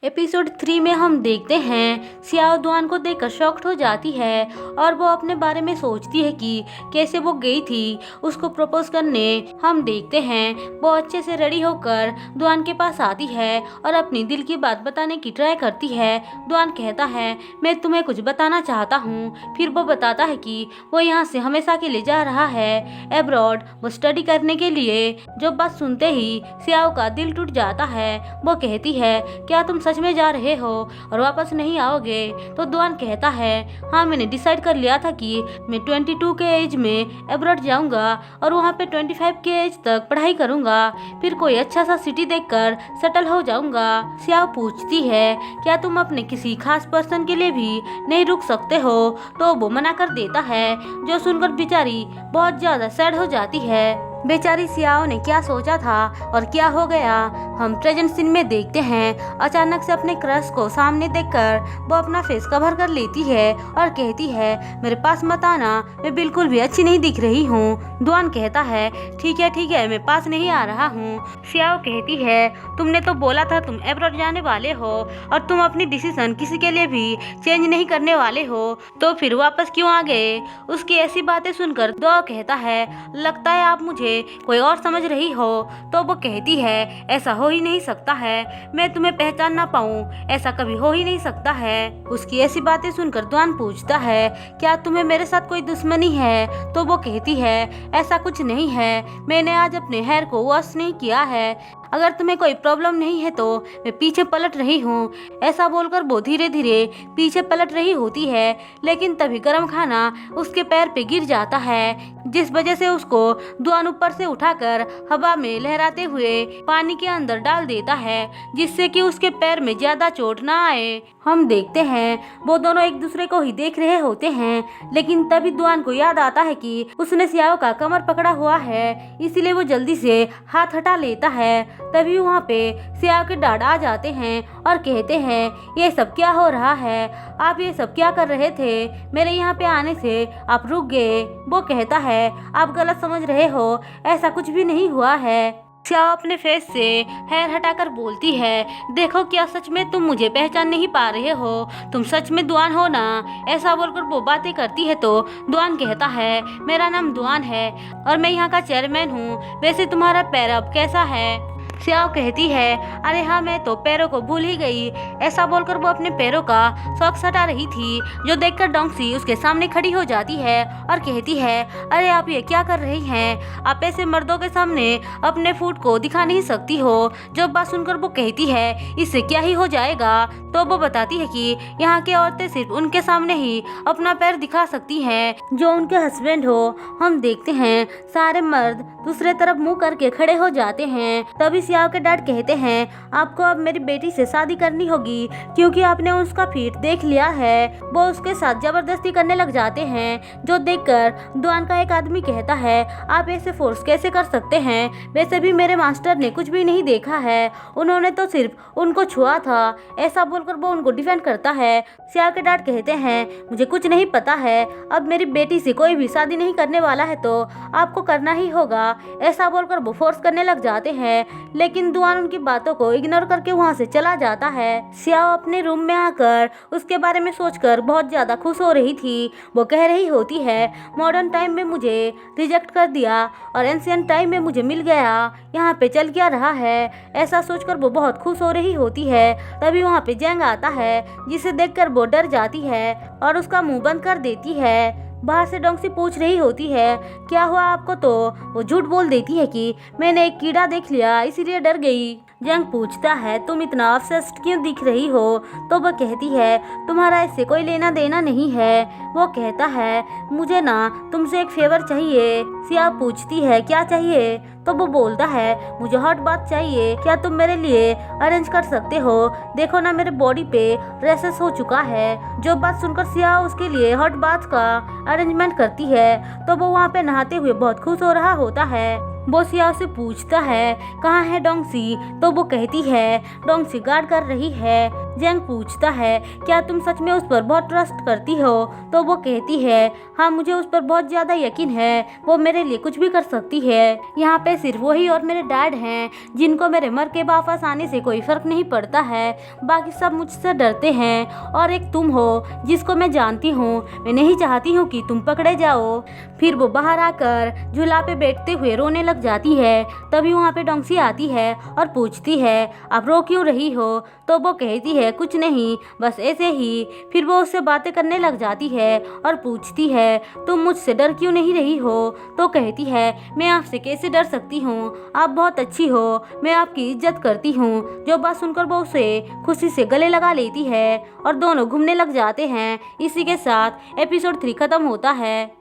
Episode 3 में हम देखते हैं सियाओ दुआन को देखकर शॉक्ड हो जाती है और वो अपने बारे में सोचती है कि कैसे वो गई थी उसको प्रपोज करने। हम देखते हैं वो अच्छे से रेडी होकर दुआन के पास आती है और अपनी दिल की बात बताने की ट्राई करती है। दुआन कहता है मैं तुम्हें कुछ बताना चाहता हूँ। फिर वो बताता है कि वो यहाँ से हमेशा के लिए जा रहा है एब्रॉड, वो स्टडी करने के लिए। जो बात सुनते ही सियाओ का दिल टूट जाता है। वो कहती है क्या तुम सच में जा रहे हो और वापस नहीं आओगे? तो दुआन कहता है हाँ, मैंने डिसाइड कर लिया था कि मैं 22 के एज में एब्रॉड जाऊंगा और वहाँ पे 25 के एज तक पढ़ाई करूंगा, फिर कोई अच्छा सा सिटी देखकर सेटल हो जाऊंगा। सियाओ पूछती है क्या तुम अपने किसी खास पर्सन के लिए भी नहीं रुक सकते हो? तो वो मना कर देता है, जो सुनकर बेचारी बहुत ज्यादा सैड हो जाती है। बेचारी सियाओ ने क्या सोचा था और क्या हो गया, हम प्रेजेंट सीन में देखते हैं। अचानक से अपने क्रश को सामने देखकर वो अपना फेस कवर कर लेती है और कहती है मेरे पास मत आना, मैं बिल्कुल भी अच्छी नहीं दिख रही हूँ। दुआन कहता है ठीक है मैं पास नहीं आ रहा हूँ। सियाओ कहती है तुमने तो बोला था तुम एब्रॉड जाने वाले हो और तुम अपनी डिसीजन किसी के लिए भी चेंज नहीं करने वाले हो, तो फिर वापस क्यों आ गए? उसकी ऐसी बातें सुनकर दुआ कहता है लगता है आप मुझे कोई और समझ रही हो। तो वो कहती है ऐसा हो ही नहीं सकता है, मैं तुम्हें पहचान ना पाऊँ, ऐसा कभी हो ही नहीं सकता है। उसकी ऐसी बातें सुनकर दुआन पूछता है क्या तुम्हें मेरे साथ कोई दुश्मनी है? तो वो कहती है ऐसा कुछ नहीं है, मैंने आज अपने हेयर को वॉश नहीं किया है, अगर तुम्हें कोई प्रॉब्लम नहीं है तो मैं पीछे पलट रही हूँ। ऐसा बोलकर वो धीरे धीरे पीछे पलट रही होती है, लेकिन तभी गर्म खाना उसके पैर पे गिर जाता है, जिस वजह से उसको दुआन ऊपर से उठाकर हवा में लहराते हुए पानी के अंदर डाल देता है, जिससे कि उसके पैर में ज्यादा चोट ना आए। हम देखते हैं वो दोनों एक दूसरे को ही देख रहे होते हैं, लेकिन तभी दुआन को याद आता है कि उसने सियाओ का कमर पकड़ा हुआ है, इसीलिए वो जल्दी से हाथ हटा लेता है। तभी वहाँ पे सियाओ के डैड आ जाते हैं और कहते हैं ये सब क्या हो रहा है, आप ये सब क्या कर रहे थे? मेरे यहाँ पे आने से आप रुक गए। वो कहता है आप गलत समझ रहे हो, ऐसा कुछ भी नहीं हुआ है। सियाओ अपने फेस से हेयर हटाकर बोलती है देखो क्या सच में तुम मुझे पहचान नहीं पा रहे हो, तुम सच में दुआन हो ना? ऐसा बोलकर वो बातें करती है तो दुआन कहता है मेरा नाम दुआन है और मैं यहाँ का चेयरमैन हूँ, वैसे तुम्हारा पैर अब कैसा है? सियाओ कहती है अरे हाँ, मैं तो पैरों को भूल ही गई। ऐसा बोलकर वो अपने पैरों का सॉक्स हटा रही थी, जो देखकर डोंगसी उसके सामने खड़ी हो जाती है और कहती है अरे आप ये क्या कर रही हैं? आप ऐसे मर्दों के सामने अपने फूट को दिखा नहीं सकती हो। जो बात सुनकर वो कहती है इससे क्या ही हो जाएगा? तो वो बताती है कि यहाँ की औरतें सिर्फ उनके सामने ही अपना पैर दिखा सकती हैं जो उनके हस्बैंड हो। हम देखते हैं सारे मर्द दूसरे तरफ मुंह करके खड़े हो जाते हैं। तभी सियाओ के डैड कहते हैं आपको अब मेरी बेटी से शादी करनी होगी, क्योंकि आपने उसका फीट देख लिया है। वो उसके साथ जबरदस्ती करने लग जाते हैं, जो देखकर दुआन का एक आदमी कहता है आप ऐसे फोर्स कैसे कर सकते हैं? वैसे भी मेरे मास्टर ने कुछ भी नहीं देखा है, उन्होंने तो सिर्फ उनको छुआ था। ऐसा बोलकर वो उनको डिफेंड करता है। सियाओ के डैड कहते हैं मुझे कुछ नहीं पता है, अब मेरी बेटी से कोई भी शादी नहीं करने वाला है तो आपको करना ही होगा। ऐसा बोलकर वो फोर्स करने लग जाते हैं, लेकिन दुआन उनकी बातों को इग्नोर करके वहाँ से चला जाता है। सियाओ अपने रूम में आकर उसके बारे में सोचकर बहुत ज्यादा खुश हो रही थी। वो कह रही होती है मॉडर्न टाइम में मुझे रिजेक्ट कर दिया और एंशिएंट टाइम में मुझे मिल गया, यहाँ पे चल क्या रहा है? ऐसा सोचकर वो बहुत खुश हो रही होती है। तभी वहाँ पे जैंग आता है, जिसे देखकर वो डर जाती है और उसका मुंह बंद कर देती है। बाहर से डोंगसी पूछ रही होती है क्या हुआ आपको? तो वो झूठ बोल देती है कि मैंने एक कीड़ा देख लिया इसीलिए डर गई। जंग पूछता है तुम इतना ऑब्सेस्ड क्यों दिख रही हो? तो वह कहती है तुम्हारा इससे कोई लेना देना नहीं है। वो कहता है मुझे ना तुमसे एक फेवर चाहिए। सियाओ पूछती है क्या चाहिए? तो वो बोलता है मुझे हॉट बात चाहिए, क्या तुम मेरे लिए अरेंज कर सकते हो? देखो ना मेरे बॉडी पे रेसेस हो चुका है। जो बात सुनकर सियाओ उसके लिए हॉट बात का अरेंजमेंट करती है, तो वो वहाँ पे नहाते हुए बहुत खुश हो रहा होता है। वो सियाओ से पूछता है कहाँ है डोंगसी? तो वो कहती है डोंगसी गार्ड कर रही है। जैंग पूछता है क्या तुम सच में उस पर बहुत ट्रस्ट करती हो? तो वो कहती है हाँ मुझे उस पर बहुत ज़्यादा यकीन है, वो मेरे लिए कुछ भी कर सकती है। यहाँ पे सिर्फ वही और मेरे डैड हैं जिनको मेरे मर के वापस आने से कोई फर्क नहीं पड़ता है, बाकी सब मुझसे डरते हैं। और एक तुम हो जिसको मैं जानती हूँ, मैं नहीं चाहती हूँ कि तुम पकड़े जाओ। फिर वो बाहर आकर झूला पे बैठते हुए रोने लग जाती है। तभी वहाँ पे डोंगसी आती है और पूछती है आप रो क्यों रही हो? तो वो कहती है कुछ नहीं, बस ऐसे ही। फिर वो उससे बातें करने लग जाती है और पूछती है तुम मुझसे डर क्यों नहीं रही हो? तो कहती है मैं आपसे कैसे डर सकती हूँ, आप बहुत अच्छी हो, मैं आपकी इज्जत करती हूँ। जो बात सुनकर वो उसे खुशी से गले लगा लेती है और दोनों घूमने लग जाते हैं। इसी के साथ एपिसोड 3 खत्म होता है।